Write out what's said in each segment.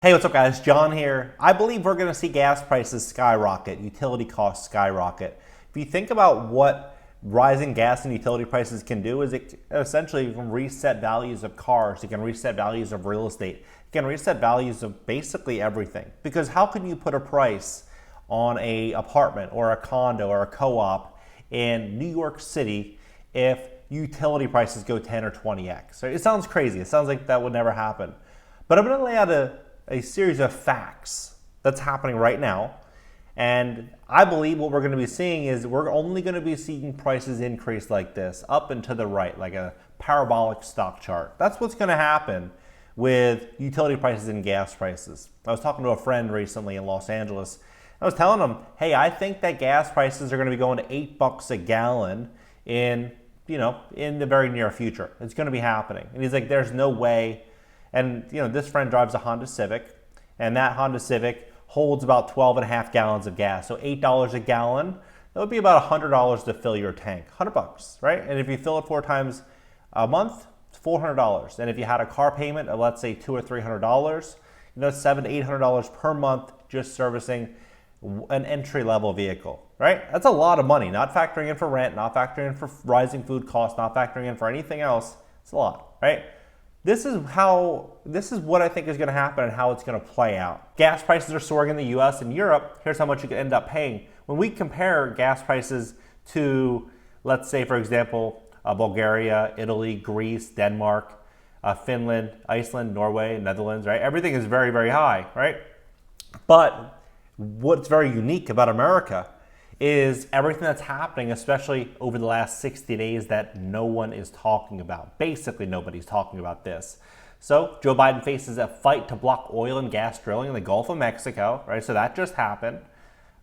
Hey, what's up guys? John here. I believe we're going to see gas prices skyrocket, utility costs skyrocket. If you think about what rising gas and utility prices can do, is it essentially can reset values of cars, it can reset values of real estate, it can reset values of basically everything. Because how can you put a price on a apartment or a condo or a co-op in New York City if utility prices go 10 or 20x? Right? It sounds crazy. It sounds like that would never happen. But I'm going to lay out a series of facts that's happening right now. And I believe what we're going to be seeing is we're only going to be seeing prices increase like this, up and to the right, like a parabolic stock chart. That's what's going to happen with utility prices and gas prices. I was talking to a friend recently in Los Angeles. I was telling him, hey, I think that gas prices are going to be going to $8 a gallon in the very near future. It's going to be happening. And he's like, there's no way. And this friend drives a Honda Civic, and that Honda Civic holds about 12 and a half gallons of gas. So $8 a gallon, that would be about $100 to fill your tank. $100, right? And if you fill it 4 times a month, it's $400. And if you had a car payment of, let's say, $200 or $300, $700 to $800 per month just servicing an entry-level vehicle, right? That's a lot of money, not factoring in for rent, not factoring in for rising food costs, not factoring in for anything else. It's a lot, right? This is what I think is going to happen and how it's going to play out. Gas prices are soaring in the US and Europe. Here's how much you can end up paying. When we compare gas prices to, let's say, for example, Bulgaria, Italy, Greece, Denmark, Finland, Iceland, Norway, Netherlands, right? Everything is very, very high, right? But what's very unique about America is everything that's happening, especially over the last 60 days that no one is talking about. Basically, nobody's talking about this. So Joe Biden faces a fight to block oil and gas drilling in the Gulf of Mexico, right? So that just happened,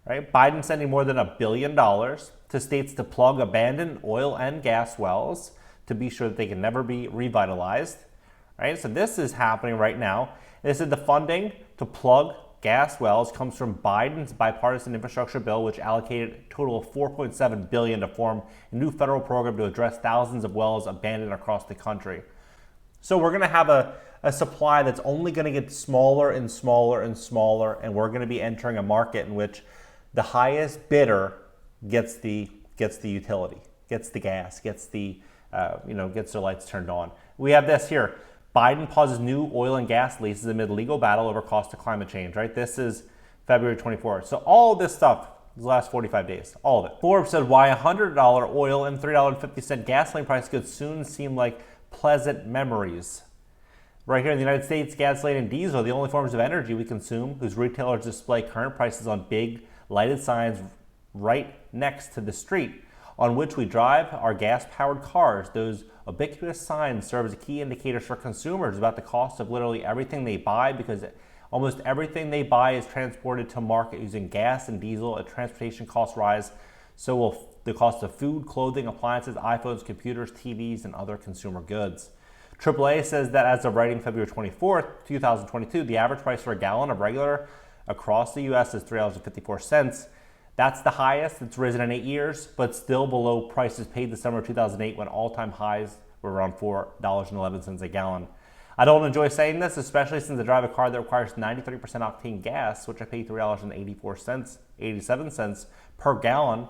right? Biden sending more than $1 billion to states to plug abandoned oil and gas wells to be sure that they can never be revitalized, right? So this is happening right now. They said the funding to plug gas wells comes from Biden's bipartisan infrastructure bill, which allocated a total of $4.7 billion to form a new federal program to address thousands of wells abandoned across the country. So we're going to have a supply that's only going to get smaller and smaller and smaller, and we're going to be entering a market in which the highest bidder gets the utility, gets the gas, gets their lights turned on. We have this here. Biden pauses new oil and gas leases amid legal battle over cost of climate change, right? This is February 24th. So all of this stuff, the last 45 days, all of it. Forbes said why $100 oil and $3.50 gasoline price could soon seem like pleasant memories. Right here in the United States, gasoline and diesel are the only forms of energy we consume whose retailers display current prices on big lighted signs right next to the street on which we drive our gas-powered cars. Those ubiquitous signs serve as a key indicator for consumers about the cost of literally everything they buy, because almost everything they buy is transported to market using gas and diesel. As transportation costs rise, so will the cost of food, clothing, appliances, iPhones, computers, TVs, and other consumer goods. AAA says that as of writing February 24th, 2022, the average price for a gallon of regular across the U.S. is $3.54. That's the highest it's risen in 8 years, but still below prices paid the summer of 2008 when all-time highs were around $4.11 a gallon. I don't enjoy saying this, especially since I drive a car that requires 93% octane gas, which I pay $3.84, 87 cents per gallon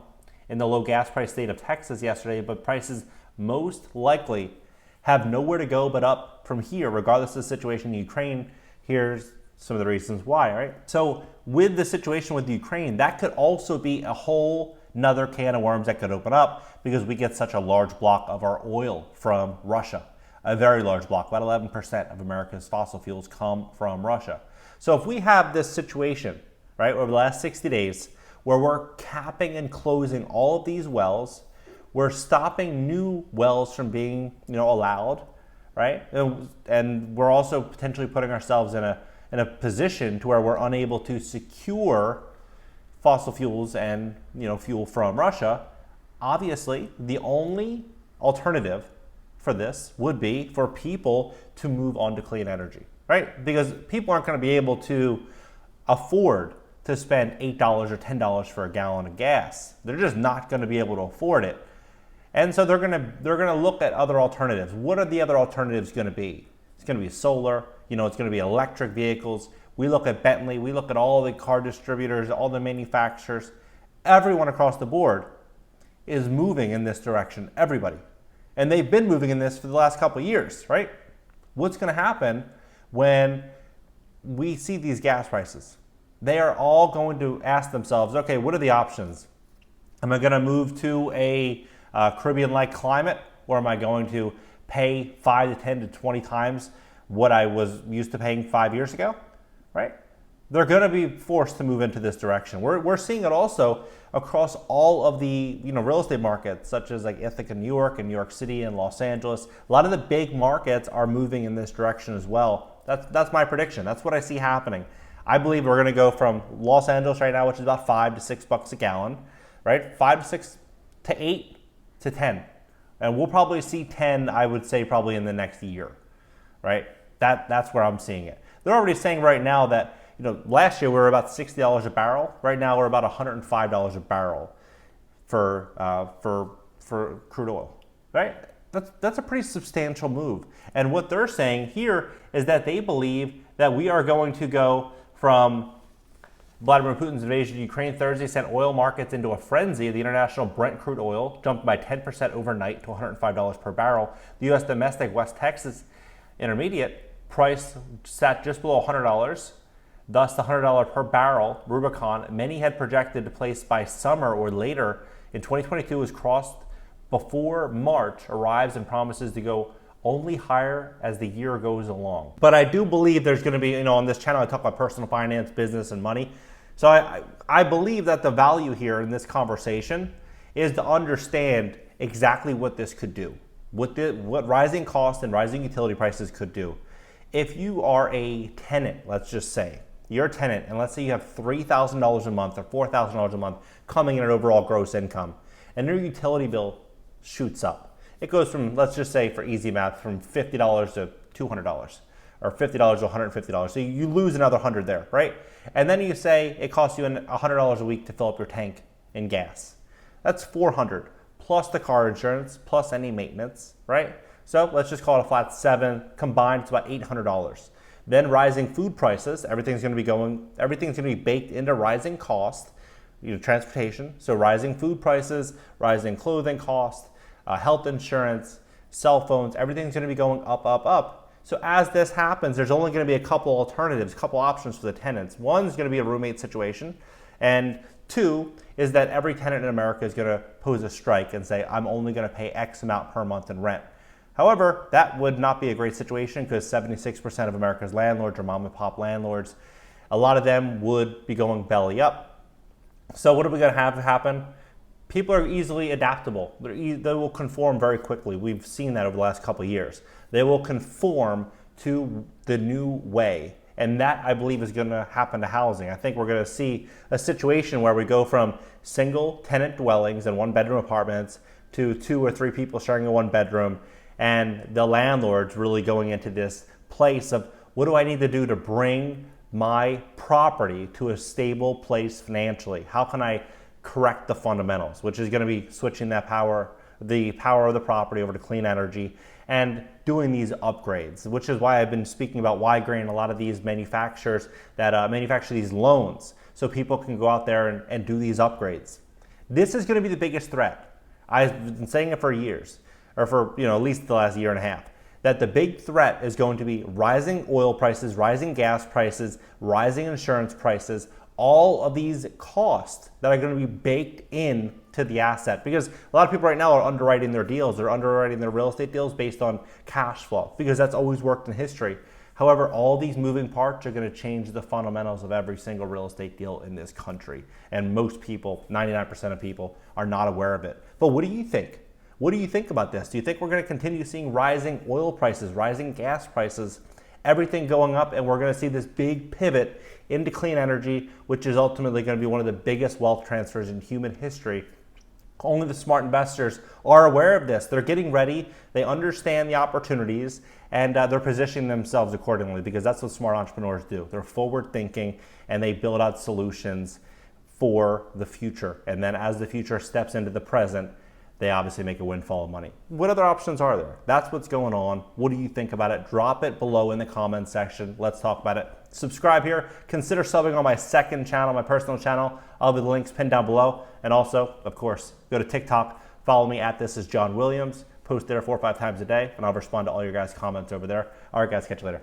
in the low gas price state of Texas yesterday, but prices most likely have nowhere to go but up from here, regardless of the situation in Ukraine. Here's some of the reasons why, right? So with the situation with Ukraine, that could also be a whole another can of worms that could open up, because we get such a large block of our oil from Russia, a very large block. About 11% of America's fossil fuels come from Russia. So if we have this situation, right, over the last 60 days, where we're capping and closing all of these wells, we're stopping new wells from being, allowed, right? And we're also potentially putting ourselves in a position to where we're unable to secure fossil fuels and fuel from Russia. Obviously, the only alternative for this would be for people to move on to clean energy, right? Because people aren't going to be able to afford to spend $8 or $10 for a gallon of gas. They're just not going to be able to afford it. And so they're going to look at other alternatives. What are the other alternatives going to be? It's going to be solar, it's going to be electric vehicles. We look at Bentley, we look at all the car distributors, all the manufacturers, everyone across the board is moving in this direction, everybody. And they've been moving in this for the last couple of years, right? What's going to happen when we see these gas prices? They are all going to ask themselves, okay, what are the options? Am I going to move to a Caribbean-like climate, or am I going to pay 5 to 10 to 20 times what I was used to paying 5 years ago, right? They're going to be forced to move into this direction. We're seeing it also across all of the real estate markets, such as like Ithaca, New York, and New York City, and Los Angeles. A lot of the big markets are moving in this direction as well. That's my prediction. That's what I see happening. I believe we're going to go from Los Angeles right now, which is about $5 to $6 a gallon, right? 5 to 6 to 8 to 10, and we'll probably see 10. I would say probably in the next year, right? That's where I'm seeing it. They're already saying right now that last year we were about $60 a barrel. Right now we're about $105 a barrel for crude oil, right? That's a pretty substantial move. And what they're saying here is that they believe that we are going to go from Vladimir Putin's invasion of Ukraine Thursday sent oil markets into a frenzy. The international Brent crude oil jumped by 10% overnight to $105 per barrel. The U.S. domestic West Texas Intermediate price sat just below $100. Thus, the $100 per barrel Rubicon many had projected to place by summer or later in 2022 was crossed before March arrives and promises to go only higher as the year goes along. But I do believe there's going to be, on this channel I talk about personal finance, business, and money. So I believe that the value here in this conversation is to understand exactly what this could do, what rising costs and rising utility prices could do. If you are a tenant, let's just say, you're a tenant, and let's say you have $3,000 a month or $4,000 a month coming in at overall gross income, and your utility bill shoots up. It goes from, let's just say for easy math, from $50 to $200 or $50 to $150. So you lose another $100 there, right? And then you say it costs you $100 a week to fill up your tank in gas. That's $400 plus the car insurance plus any maintenance, right? So let's just call it a flat $7. Combined, it's about $800. Then rising food prices, everything's going to be baked into rising cost, transportation. So rising food prices, rising clothing costs, health insurance, cell phones, everything's going to be going up, up, up. So as this happens, there's only going to be a couple alternatives, a couple options for the tenants. One is going to be a roommate situation, and two is that every tenant in America is going to pose a strike and say, I'm only going to pay X amount per month in rent. However, that would not be a great situation because 76% of America's landlords are mom and pop landlords. A lot of them would be going belly up. So what are we going to have happen? People are easily adaptable. They will conform very quickly. We've seen that over the last couple of years. They will conform to the new way. And that, I believe, is going to happen to housing. I think we're going to see a situation where we go from single tenant dwellings and 1-bedroom apartments to 2 or 3 people sharing a 1-bedroom, and the landlords really going into this place of, what do I need to do to bring my property to a stable place financially? How can I correct the fundamentals, which is going to be switching the power of the property over to clean energy and doing these upgrades, which is why I've been speaking about Y-Grain, a lot of these manufacturers that manufacture these loans so people can go out there and do these upgrades. This is going to be the biggest threat. I've been saying it for years, or for at least the last year and a half, that the big threat is going to be rising oil prices, rising gas prices, rising insurance prices, all of these costs that are going to be baked in to the asset. Because a lot of people right now are underwriting their deals. They're underwriting their real estate deals based on cash flow because that's always worked in history. However, all these moving parts are going to change the fundamentals of every single real estate deal in this country. And most people, 99% of people, are not aware of it. But what do you think? What do you think about this? Do you think we're going to continue seeing rising oil prices, rising gas prices, everything going up, and we're going to see this big pivot into clean energy, which is ultimately going to be one of the biggest wealth transfers in human history? Only the smart investors are aware of this. They're getting ready, they understand the opportunities, and they're positioning themselves accordingly, because that's what smart entrepreneurs do. They're forward thinking and they build out solutions for the future. And then as the future steps into the present, they obviously make a windfall of money. What other options are there? That's what's going on. What do you think about it? Drop it below in the comments section. Let's talk about it. subscribe here. Consider subbing on my second channel, my personal channel. I'll have the links pinned down below. And also, of course, go to TikTok. Follow me at This Is John Williams. Post there 4 or 5 times a day, and I'll respond to all your guys' comments over there. All right, guys, catch you later.